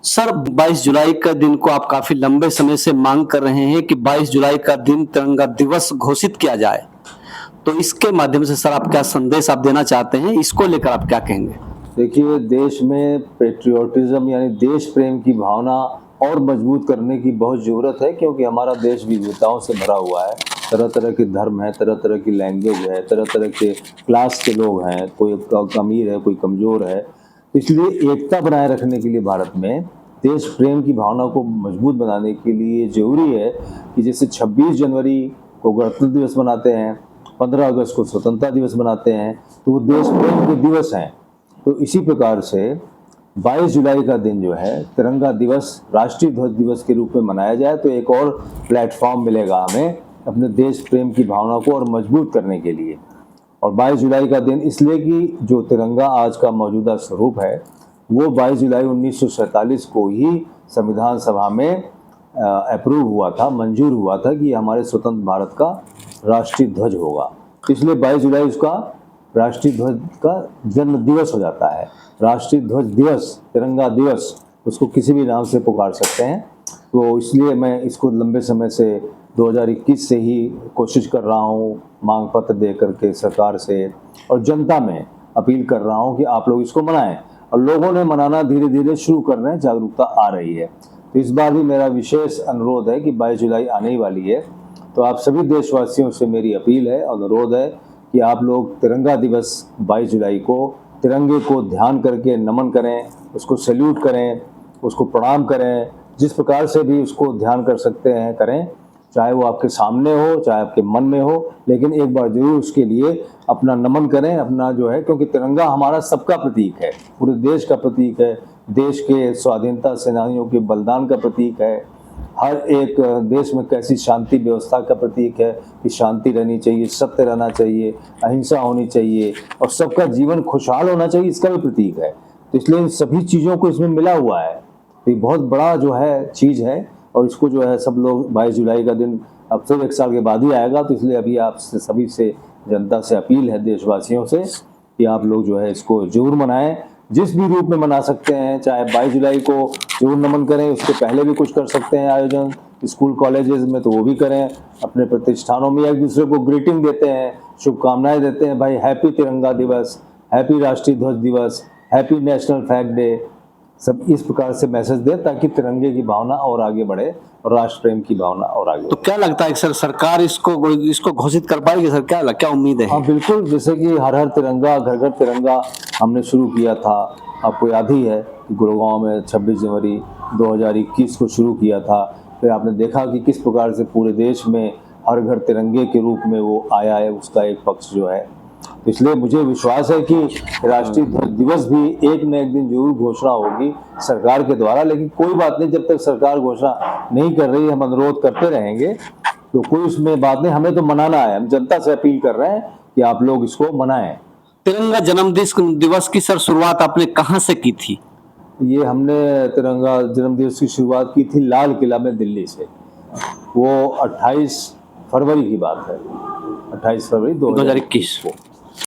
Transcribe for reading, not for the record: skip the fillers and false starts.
Sir 22 जुलाई का दिन को आप काफी लंबे समय से मांग कर रहे हैं कि 22 जुलाई का दिन तिरंगा दिवस घोषित किया जाए। तो इसके माध्यम से सर आप क्या संदेश आप देना चाहते हैं? इसको लेकर आप क्या कहेंगे? देखिए, देश में पेट्रियोटिज्म यानी देश प्रेम की भावना और मजबूत करने की बहुत ज़रूरत है, क्योंकि हमारा देश विविधताओं से भरा हुआ है। तरह तरह के धर्म हैं, तरह तरह की लैंग्वेज है, तरह तरह के क्लास के लोग हैं, कोई अमीर है, कोई कमज़ोर है। इसलिए एकता बनाए रखने के लिए भारत में देश प्रेम की भावना को मजबूत बनाने के लिए ज़रूरी है कि जैसे 26 जनवरी को गणतंत्र दिवस मनाते हैं, 15 अगस्त को स्वतंत्रता दिवस मनाते हैं, तो वो देश प्रेम के दिवस हैं। तो इसी प्रकार से 22 जुलाई का दिन जो है तिरंगा दिवस, राष्ट्रीय ध्वज दिवस के रूप में मनाया जाए तो एक और प्लेटफॉर्म मिलेगा हमें अपने देश प्रेम की भावना को और मजबूत करने के लिए। और 22 जुलाई का दिन इसलिए कि जो तिरंगा आज का मौजूदा स्वरूप है वो 22 जुलाई 1947 को ही संविधान सभा में अप्रूव हुआ था, मंजूर हुआ था कि हमारे स्वतंत्र भारत का राष्ट्रीय ध्वज होगा। इसलिए 22 जुलाई उसका राष्ट्रीय ध्वज का जन्म दिवस हो जाता है। राष्ट्रीय ध्वज दिवस, तिरंगा दिवस, उसको किसी भी नाम से पुकार सकते हैं। तो इसलिए मैं इसको लंबे समय से 2021 से ही कोशिश कर रहा हूँ, मांग पत्र दे करके सरकार से और जनता में अपील कर रहा हूँ कि आप लोग इसको मनाएं। और लोगों ने मनाना धीरे धीरे शुरू कर रहे हैं, जागरूकता आ रही है। तो इस बार भी मेरा विशेष अनुरोध है कि 22 जुलाई आने ही वाली है, तो आप सभी देशवासियों से मेरी अपील है, अनुरोध है कि आप लोग तिरंगा दिवस 22 जुलाई को तिरंगे को ध्यान करके नमन करें, उसको सैल्यूट करें, उसको प्रणाम करें। जिस प्रकार से भी उसको ध्यान कर सकते हैं करें, चाहे वो आपके सामने हो, चाहे आपके मन में हो, लेकिन एक बार जरूर उसके लिए अपना नमन करें, अपना जो है, क्योंकि तिरंगा हमारा सबका प्रतीक है, पूरे देश का प्रतीक है, देश के स्वाधीनता सेनानियों के बलिदान का प्रतीक है, हर एक देश में कैसी शांति व्यवस्था का प्रतीक है कि शांति रहनी चाहिए, सत्य रहना चाहिए, अहिंसा होनी चाहिए और सबका जीवन खुशहाल होना चाहिए, इसका भी प्रतीक है। तो इसलिए इन सभी चीज़ों को इसमें मिला हुआ है। तो ये बहुत बड़ा जो है चीज़ है और इसको जो है सब लोग 22 जुलाई का दिन अब फिर 1 साल के बाद ही आएगा, तो इसलिए अभी आप सभी से, जनता से अपील है, देशवासियों से, कि आप लोग जो है इसको जरूर मनाएं, जिस भी रूप में मना सकते हैं। चाहे 22 जुलाई को जरूर नमन करें, उसके पहले भी कुछ कर सकते हैं आयोजन, स्कूल कॉलेजेस में तो वो भी करें, अपने प्रतिष्ठानों में एक दूसरे को ग्रीटिंग देते हैं, शुभकामनाएं देते हैं, भाई हैप्पी तिरंगा दिवस, हैप्पी राष्ट्रीय ध्वज दिवस, हैप्पी नेशनल फ्लैग डे। सब इस प्रकार से मैसेज दें ताकि तिरंगे की भावना और आगे बढ़े और राष्ट्र प्रेम की भावना और आगे तो क्या लगता है सर, सरकार इसको घोषित कर पाएगी सर? क्या उम्मीद है? हाँ बिल्कुल, जैसे कि हर हर तिरंगा, घर घर तिरंगा हमने शुरू किया था, आपको याद ही है कि गुड़गांव में 26 जनवरी 2021 को शुरू किया था। फिर आपने देखा कि किस प्रकार से पूरे देश में हर घर तिरंगे के रूप में वो आया है, उसका एक पक्ष जो है। इसलिए मुझे विश्वास है कि राष्ट्रीय ध्वज दिवस भी एक न एक दिन जरूर घोषणा होगी सरकार के द्वारा। लेकिन कोई बात नहीं, जब तक सरकार घोषणा नहीं कर रही, हम अनुरोध करते रहेंगे, तो कोई उसमें बात नहीं, हमें तो मनाना है। हम जनता से अपील कर रहे हैं कि आप लोग इसको मनाएं। तिरंगा दिवस की सर शुरुआत आपने कहाँ से की थी? ये हमने तिरंगा जन्म दिवस की शुरुआत की थी लाल किला में, दिल्ली से। वो 28 फरवरी की बात है, 28 फरवरी 2021 को।